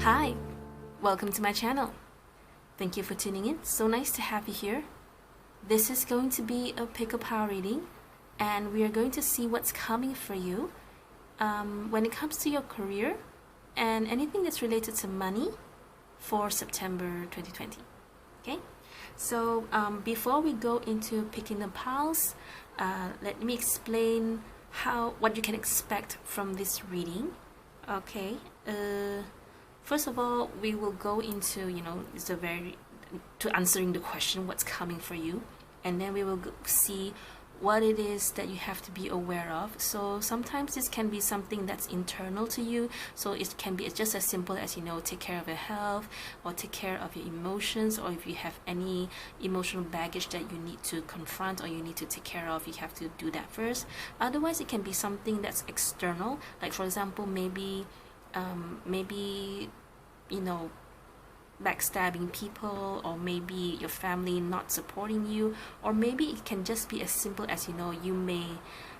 Hi, welcome to my channel. Thank you for tuning in. So nice to have you here. This is going to be a pick-up power reading, and we are going to see what's coming for you when it comes to your career and anything that's related to money for September 2020. Okay, so before we go into picking the piles, let me explain what you can expect from this reading. Okay, first of all, we will go into, to answering the question, what's coming for you, and then we will see what it is that you have to be aware of. So sometimes this can be something that's internal to you, so it can be just as simple as, take care of your health, or take care of your emotions, or if you have any emotional baggage that you need to confront or you need to take care of, you have to do that first. Otherwise, it can be something that's external, like for example, maybe backstabbing people, or maybe your family not supporting you, or maybe it can just be as simple as you may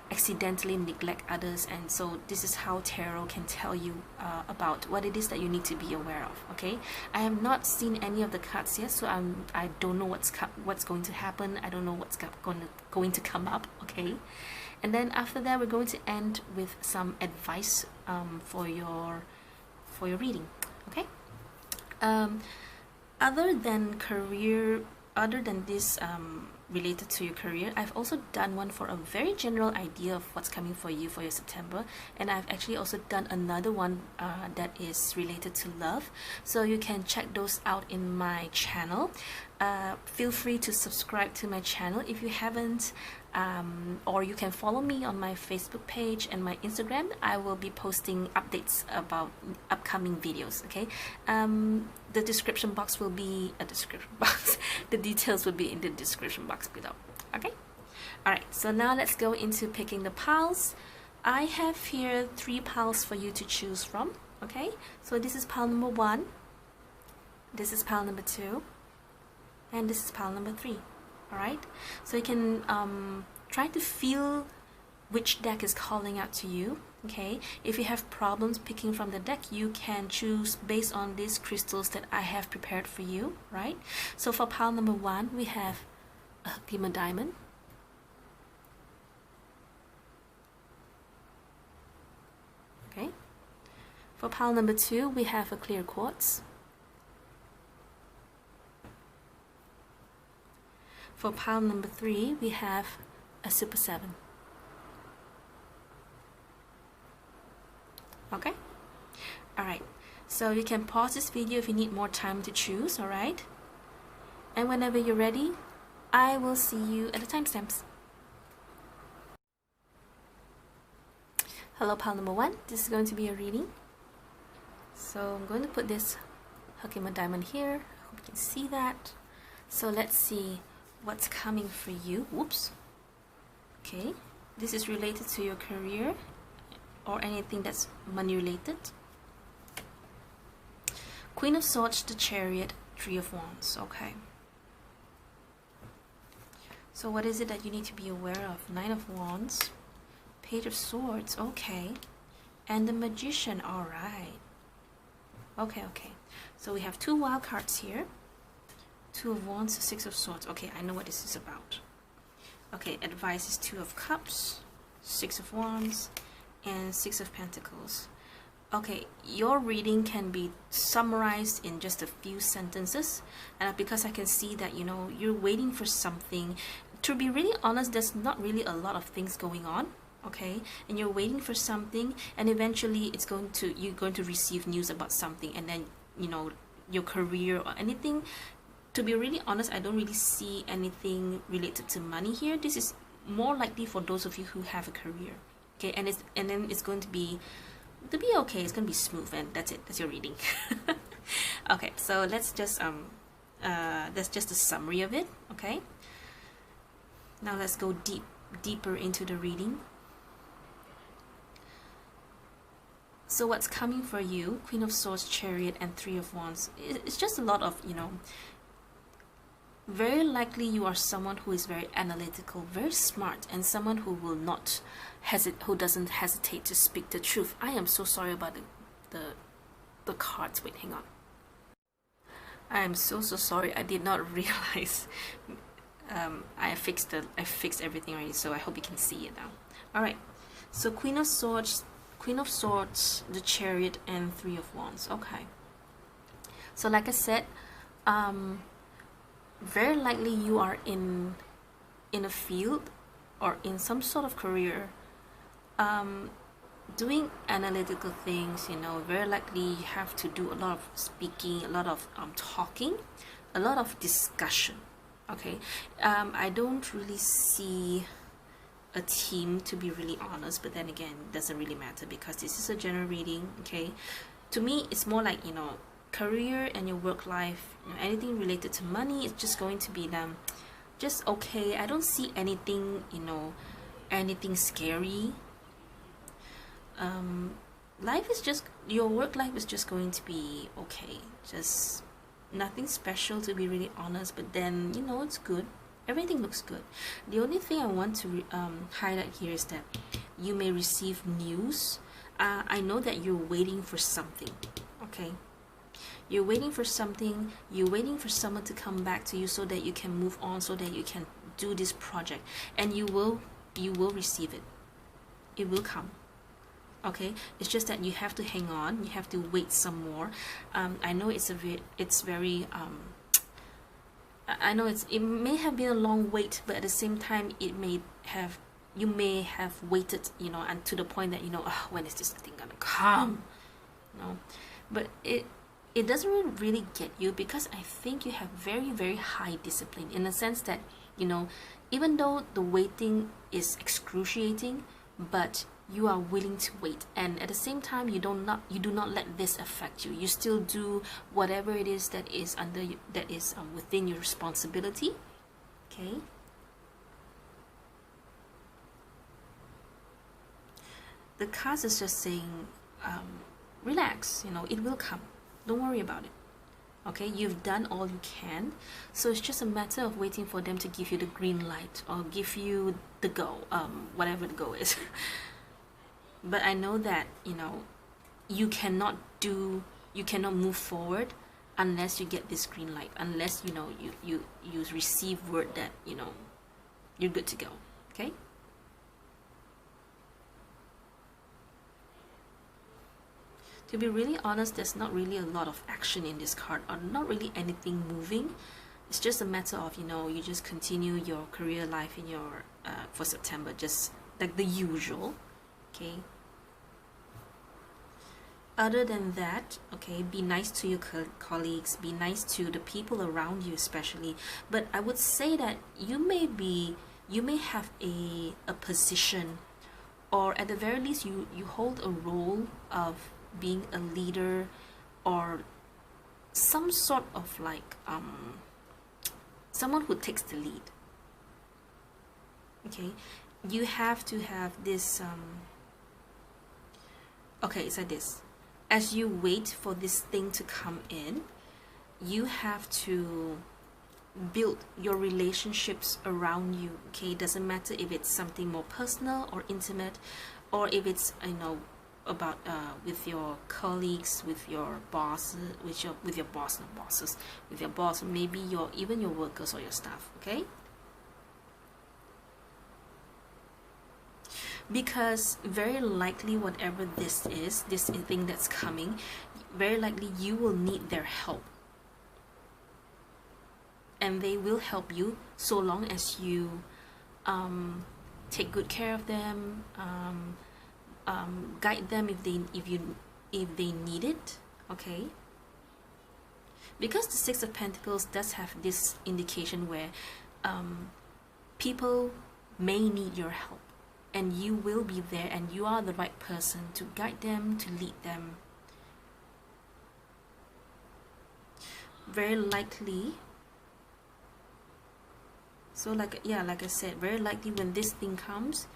accidentally neglect others, and so this is how tarot can tell you about what it is that you need to be aware of. Okay, I have not seen any of the cards yet, so I don't know what's going to happen. I don't know what's going to come up. Okay, and then after that we're going to end with some advice for your reading. Okay, other than this related to your career, I've also done one for a very general idea of what's coming for you for your September, and I've actually also done another one that is related to love, so you can check those out in my channel. Feel free to subscribe to my channel if you haven't, or you can follow me on my Facebook page and my Instagram. I will be posting updates about upcoming videos. Okay, the description box will be a description box. The details will be in the description box below. Okay, alright, so now let's go into picking the piles. I have here 3 piles for you to choose from. Okay, so this is pile number 1, this is pile number 2, and this is pile number 3. Alright, so you can try to feel which deck is calling out to you. Okay, if you have problems picking from the deck, you can choose based on these crystals that I have prepared for you. Right, so for pile number 1 we have a glimmer diamond, okay. For pile number 2 we have a clear quartz. For pile number 3 we have a super 7. Okay, alright, so you can pause this video if you need more time to choose. Alright, and whenever you're ready, I will see you at the timestamps. Hello pile number 1, this is going to be a reading. So I'm going to put this Hakima diamond here. I hope you can see that. So let's see what's coming for you. Whoops. Okay, this is related to your career or anything that's money related. Queen of Swords, the Chariot, 3 of Wands. Okay, so what is it that you need to be aware of? 9 of Wands, Page of Swords, okay, and the Magician. All right, okay, so we have 2 wild cards here. 2 of Wands, 6 of Swords. Okay, I know what this is about. Okay, advice is 2 of Cups, 6 of Wands, and 6 of Pentacles. Okay, your reading can be summarized in just a few sentences, and because I can see that you're waiting for something. To be really honest, there's not really a lot of things going on. Okay, and you're waiting for something, and eventually you're going to receive news about something, and then your career or anything. To be really honest, I don't really see anything related to money here. This is more likely for those of you who have a career. Okay, and then it's going to be okay. It's going to be smooth, and that's it. That's your reading. Okay, so that's just a summary of it. Okay, now let's go deeper into the reading. So what's coming for you? Queen of Swords, Chariot, and 3 of Wands. It's just a lot of very likely you are someone who is very analytical, very smart, and someone who will not who doesn't hesitate to speak the truth. I am so sorry about the the cards. Wait, hang on. I am so sorry. I did not realize. I fixed everything already, so I hope you can see it now. All right. So Queen of Swords, the Chariot, and Three of Wands. Okay. So like I said, very likely you are in a field or in some sort of career, doing analytical things. Very likely you have to do a lot of speaking, a lot of talking, a lot of discussion. Okay. I don't really see a team, to be really honest, but then again, it doesn't really matter because this is a general reading. Okay, to me it's more like career and your work life, anything related to money. It's just going to be just okay. I don't see anything anything scary. Life is just, your work life is just going to be okay, just nothing special, to be really honest, but then it's good. Everything looks good. The only thing I want to highlight here is that you may receive news. I know that you're waiting for something. Okay, you're waiting for something. You're waiting for someone to come back to you so that you can move on, so that you can do this project, and you will receive it. It will come. Okay, it's just that you have to hang on. You have to wait some more. I know it's very I know it may have been a long wait, but at the same time you may have waited and to the point that when is this thing gonna come, but it doesn't really get you, because I think you have very, very high discipline, in the sense that even though the waiting is excruciating, but you are willing to wait, and at the same time you do not let this affect you. You still do whatever it is that is within your responsibility. Okay, the card is just saying relax, it will come, don't worry about it. Okay, you've done all you can, so it's just a matter of waiting for them to give you the green light, or give you the go, whatever the go is. But I know that you cannot move forward unless you get this green light, unless you receive word that you're good to go. Okay, to be really honest, there's not really a lot of action in this card, or not really anything moving. It's just a matter of you just continue your career life in your for September, just like the usual. Okay, other than that, okay, be nice to your colleagues, be nice to the people around you especially. But I would say that you may have a position, or at the very least you hold a role of being a leader, or some sort of like someone who takes the lead. Okay, you have to have this okay, it's like this. As you wait for this thing to come in, you have to build your relationships around you. Okay, it doesn't matter if it's something more personal or intimate, or if it's about with your colleagues, with your boss, with your boss, not bosses, with your boss, maybe even your workers or your staff. Okay, because very likely whatever this thing that's coming, very likely you will need their help, and they will help you so long as you take good care of them, guide them if they need it. Okay, because the Six of Pentacles does have this indication where people may need your help, and you will be there, and you are the right person to guide them, to lead them. Very likely, so like I said, very likely when this thing comes,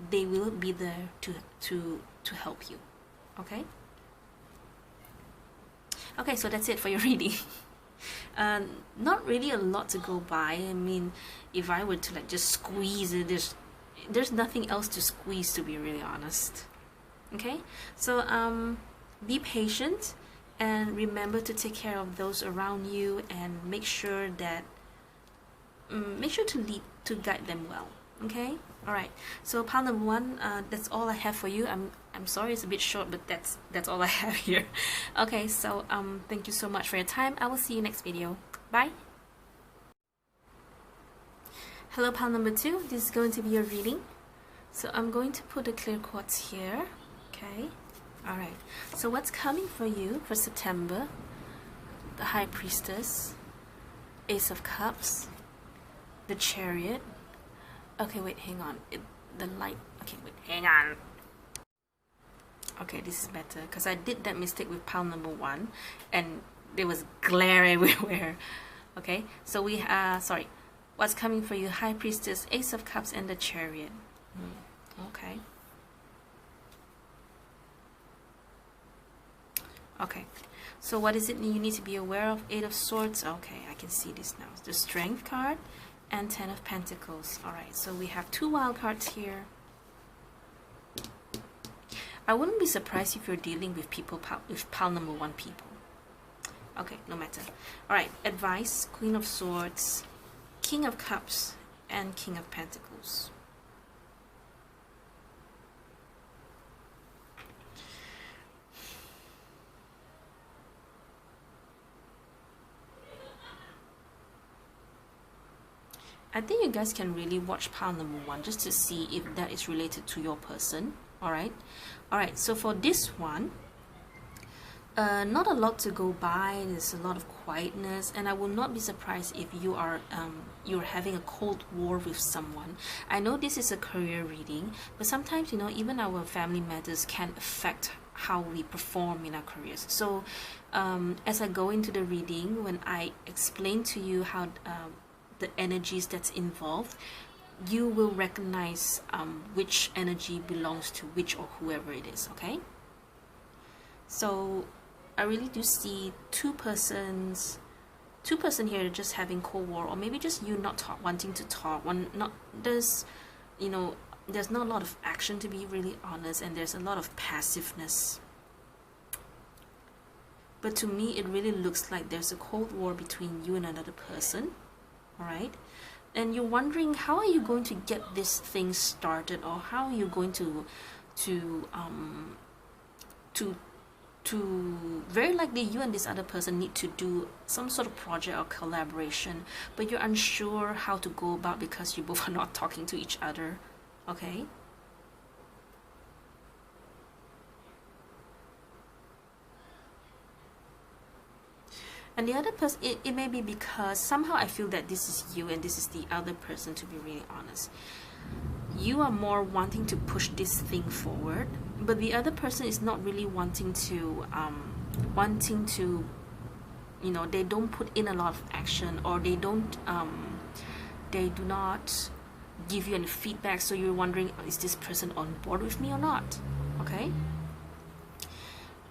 they will be there to help you. Okay, so that's it for your reading. Not really a lot to go by. I mean, if I were to like just squeeze it, there's nothing else to squeeze, to be really honest. Okay, so be patient, and remember to take care of those around you, and make sure that to lead, to guide them well. Okay, all right, so pile number one, that's all I have for you. I'm sorry it's a bit short, but that's all I have here. Okay, so thank you so much for your time. I will see you next video. Bye. Hello, pile number two. This is going to be your reading. So I'm going to put the clear quartz here. Okay, all right, so what's coming for you for September? The High Priestess, Ace of Cups, the Chariot. Okay, wait, hang on. The light. Okay, wait, hang on. Okay, this is better because I did that mistake with pile number one, and there was glare everywhere. Okay, so we sorry. What's coming for you? High Priestess, Ace of Cups, and the Chariot. Okay. Okay. So what is it you need to be aware of? Eight of Swords. Okay, I can see this now. The Strength card and 10 of Pentacles. All right. So we have two wild cards here. I wouldn't be surprised if you're dealing with people with pile number one people. Okay, no matter. All right. Advice: Queen of Swords, King of Cups, and King of Pentacles. I think you guys can really watch pile number one just to see if that is related to your person. All right, so for this one, not a lot to go by. There's a lot of quietness, and I will not be surprised if you are you're having a cold war with someone. I know this is a career reading, but sometimes, you know, even our family matters can affect how we perform in our careers. So as I go into the reading, when I explain to you how the energies that's involved, you will recognize which energy belongs to which or whoever it is. Okay, so I really do see two person here just having cold war, or maybe just you not wanting to talk. There's not a lot of action, to be really honest, and there's a lot of passiveness. But to me, it really looks like there's a cold war between you and another person. All right, and you're wondering, how are you going to get this thing started, or how are you going to very likely you and this other person need to do some sort of project or collaboration, but you're unsure how to go about because you both are not talking to each other. Okay, and the other person, it may be because somehow I feel that this is you and this is the other person, to be really honest. You are more wanting to push this thing forward, but the other person is not really wanting to you know, they don't put in a lot of action, or they do not give you any feedback. So you're wondering, is this person on board with me or not? Okay,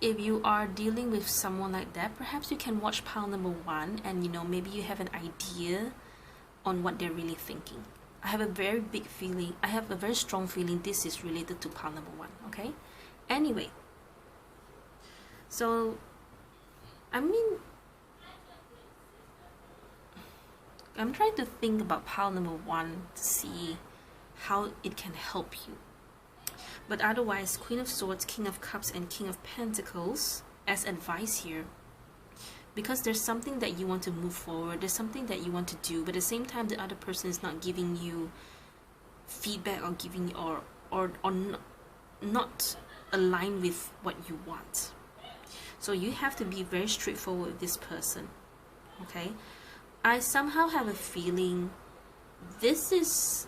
if you are dealing with someone like that, perhaps you can watch pile number one, and you know, maybe you have an idea on what they're really thinking. I have a very big feeling, I have a very strong feeling this is related to pile number one. Okay, anyway, so I mean, I'm trying to think about pile number one to see how it can help you. But otherwise, Queen of Swords, King of Cups, and King of Pentacles as advice here. Because there's something that you want to move forward, there's something that you want to do, but at the same time, the other person is not giving you feedback, or giving or not aligned with what you want. So you have to be very straightforward with this person. Okay, I somehow have a feeling this is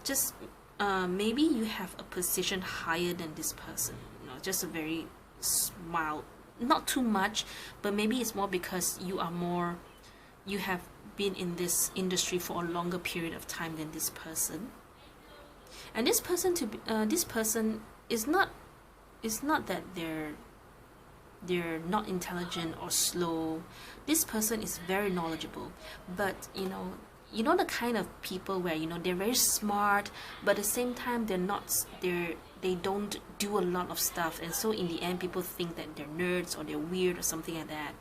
just maybe you have a position higher than this person, you know, just a very small, not too much, but maybe it's more because you have been in this industry for a longer period of time than this person. And this person is not that they're not intelligent or slow. This person is very knowledgeable, but you know the kind of people where, you know, they're very smart, but at the same time they're they don't do a lot of stuff, and so in the end people think that they're nerds or they're weird or something like that.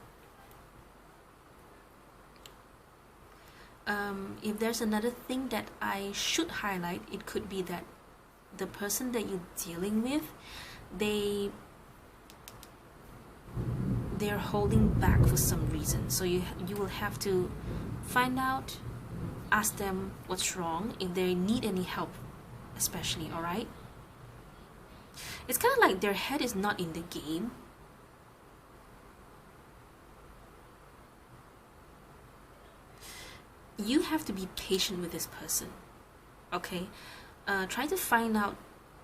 If there's another thing that I should highlight, it could be that the person that you're dealing with, they're holding back for some reason. So you will have to find out, ask them what's wrong, if they need any help especially. All right, it's kind of like their head is not in the game. You have to be patient with this person, okay? Try to find out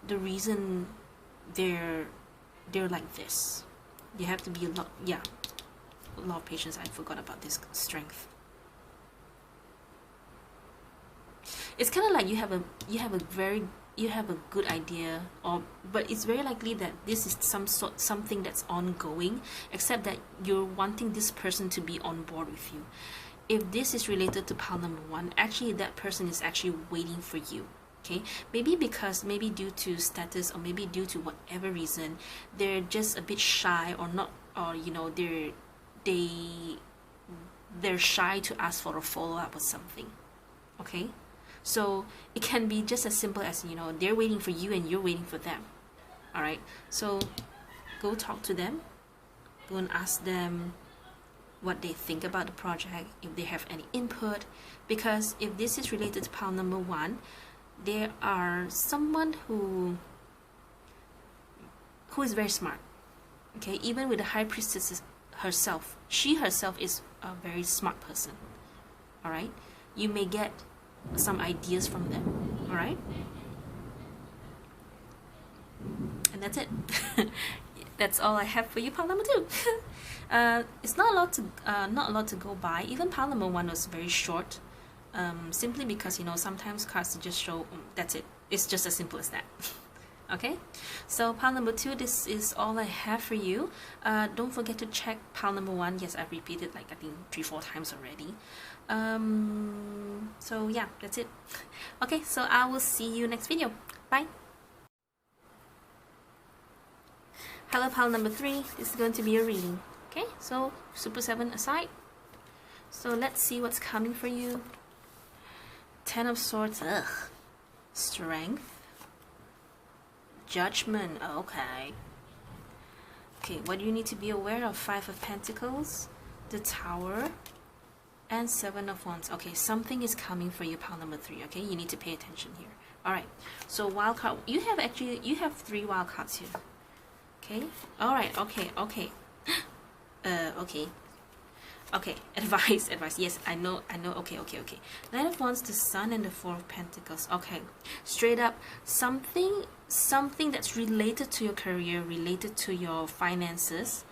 the reason they're like this. You have to be a lot of patience. I forgot about this strength. It's kind of like you have a good idea, but it's very likely that this is something that's ongoing, except that you're wanting this person to be on board with you. If this is related to pile number 1, actually that person is actually waiting for you. Okay, maybe due to status, or maybe due to whatever reason, they're just a bit shy, or not, or you know, they're shy to ask for a follow-up or something. Okay, so it can be just as simple as, you know, they're waiting for you and you're waiting for them. All right, so go talk to them, go and ask them what they think about the project, if they have any input, because if this is related to pile number 1, there are someone who is very smart. Okay, even with the high priestess herself, she herself is a very smart person. All right, you may get some ideas from them. All right, and that's it. That's all I have for you, pile number 2. It's not a lot to go by. Even pile number 1 was very short, simply because, you know, sometimes cards just show, that's it. It's just as simple as that. Okay, so pile number 2, this is all I have for you. Don't forget to check pile number 1. Yes, I've repeated like I think 3-4 times already. So yeah, that's it. Okay, so I will see you next video. Bye. Hello, pile number 3. This is going to be a reading. Okay, so Super 7 aside. So let's see what's coming for you. 10 of Swords. Ugh. Strength. Judgment. Okay. Okay, what do you need to be aware of? 5 of Pentacles, the Tower, and 7 of Wands. Okay, something is coming for you, pile number 3. Okay, you need to pay attention here. All right. So wild card. You have 3 wild cards here. Okay. All right. Okay. Okay. Advice. Yes, I know. Okay. Knight of Wands, the Sun, and the 4 of Pentacles. Okay. Straight up, something that's related to your career, related to your finances.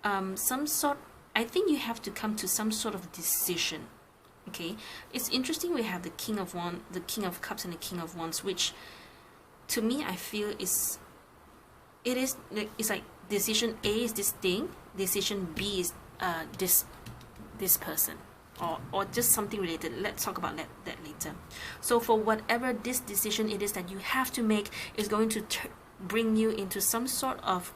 I think you have to come to some sort of decision. Okay. It's interesting. We have the King of Cups and the King of Wands, which to me I feel it's like decision A is this thing, decision B is this person, or just something related. Let's talk about that later. So for whatever this decision it is that you have to make, is going to bring you into some sort of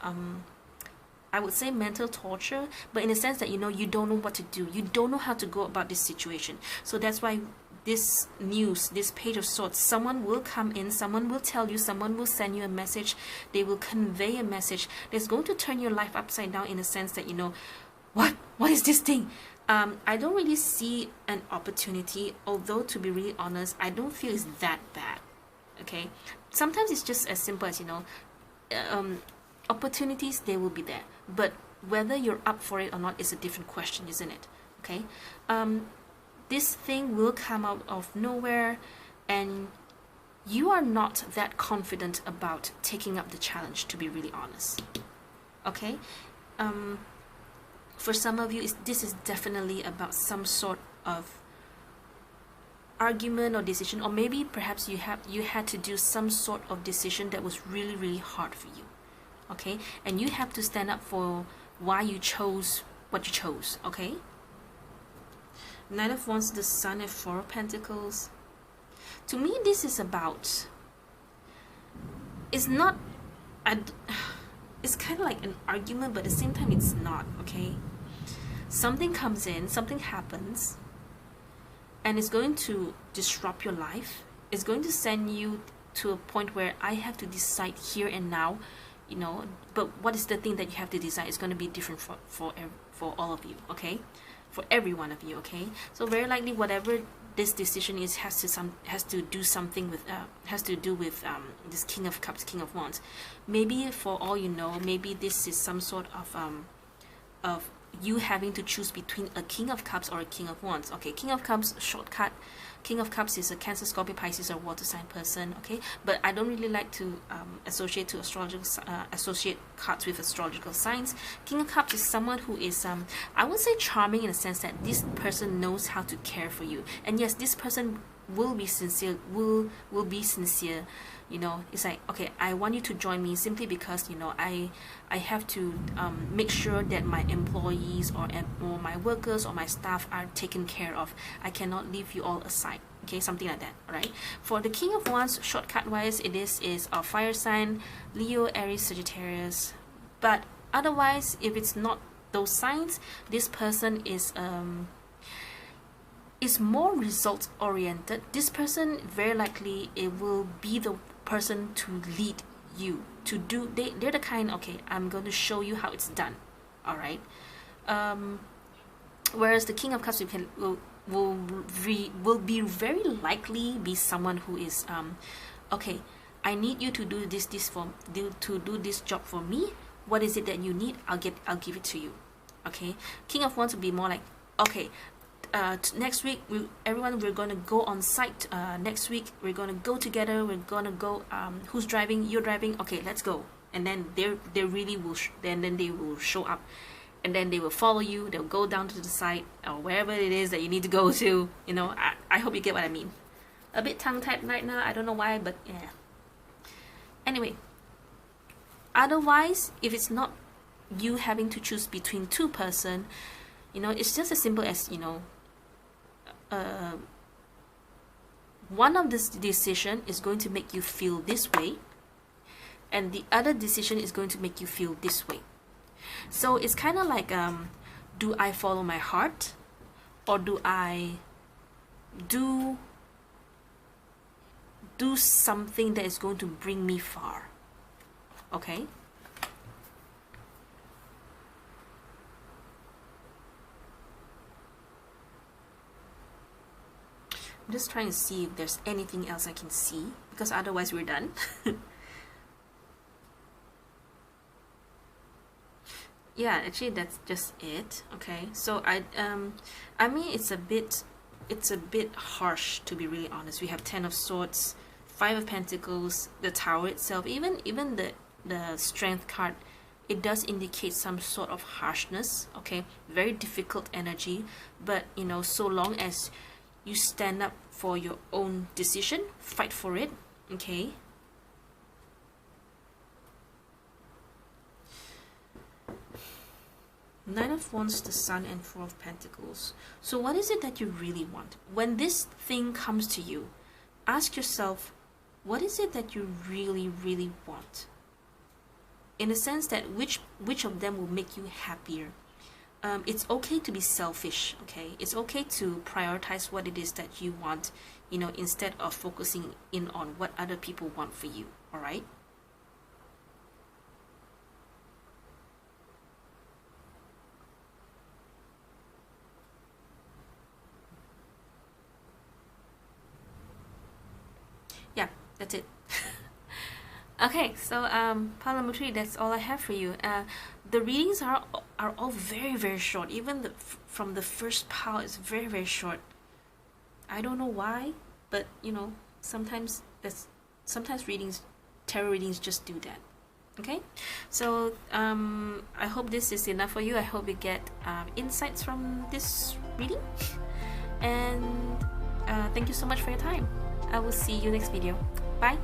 I would say mental torture, but in a sense that, you know, you don't know what to do, you don't know how to go about this situation. So that's why this news, this Page of Swords, someone will come in, someone will tell you, someone will send you a message, they will convey a message that's going to turn your life upside down, in a sense that, you know, what is this thing? I don't really see an opportunity, although to be really honest, I don't feel it's that bad. Okay, sometimes it's just as simple as, you know, opportunities, they will be there, but whether you're up for it or not is a different question, isn't it? Okay, this thing will come out of nowhere, and you are not that confident about taking up the challenge, to be really honest. Okay, for some of you, this is definitely about some sort of argument or decision, or maybe perhaps you had to do some sort of decision that was really hard for you. Okay, and you have to stand up for why you chose what you chose. Okay, Knight of Wands, the Sun, and 4 of Pentacles. To me, this is about, it's not it's kind of like an argument, but at the same time it's not, okay? Something comes in, something happens, and it's going to disrupt your life. It's going to send you to a point where I have to decide here and now, you know, but what is the thing that you have to decide? It's going to be different for all of you, okay? For every one of you, okay? So very likely whatever this decision is has to do something with this King of Cups, King of Wands. Maybe for all you know, maybe this is some sort of you having to choose between a King of Cups or a King of Wands. Okay, King of Cups, shortcut. King of Cups is a Cancer, Scorpio, Pisces, or water sign person. Okay, but I don't really like to associate cards with astrological signs. King of Cups is someone who is I would say charming, in the sense that this person knows how to care for you, and yes, this person will be sincere. Will be sincere. You know, it's like, okay, I want you to join me simply because, you know, I have to make sure that my employees or my workers or my staff are taken care of. I cannot leave you all aside. Okay, something like that. All right. For the King of Wands, shortcut wise, it is a fire sign, Leo, Aries, Sagittarius. But otherwise, if it's not those signs, this person is more results oriented. This person very likely it will be the person to lead you to do. They're the kind, okay, I'm going to show you how it's done. All right. Whereas the King of Cups will be very likely be someone who is okay, I need you to do this job for me. What is it that you need? I'll give it to you. Okay. King of Wands will be more like, okay, next week we're gonna go on site. Next week we're gonna go together. We're gonna go. Who's driving? You're driving. Okay, let's go. And then they really will. Then they will show up, and then they will follow you. They'll go down to the site or wherever it is that you need to go to. You know, I hope you get what I mean. A bit tongue-tied right now. I don't know why, but yeah. Anyway, otherwise, if it's not you having to choose between two person, you know, it's just as simple as, you know, one of this decision is going to make you feel this way, and the other decision is going to make you feel this way. So it's kind of like, do I follow my heart, or do I do something that is going to bring me far? Okay. I'm just trying to see if there's anything else I can see, because otherwise we're done. Yeah, actually that's just it. Okay, so I mean, it's a bit harsh, to be really honest. We have 10 of Swords, 5 of Pentacles, the Tower itself, even the Strength card. It does indicate some sort of harshness. Okay, very difficult energy, but you know, so long as you stand up for your own decision, fight for it. Okay. Nine of Wands, the Sun, and 4 of Pentacles. So what is it that you really want? When this thing comes to you, ask yourself, what is it that you really, really want? In the sense that which of them will make you happier? It's okay to be selfish, okay? It's okay to prioritize what it is that you want, you know, instead of focusing in on what other people want for you, all right? Yeah, that's it. Okay, so pile number 3, that's all I have for you. The readings are all very, very short. Even from the first pile is very, very short. I don't know why, but you know, sometimes readings, tarot readings, just do that. Okay, so I hope this is enough for you. I hope you get insights from this reading, and thank you so much for your time. I will see you next video. Bye.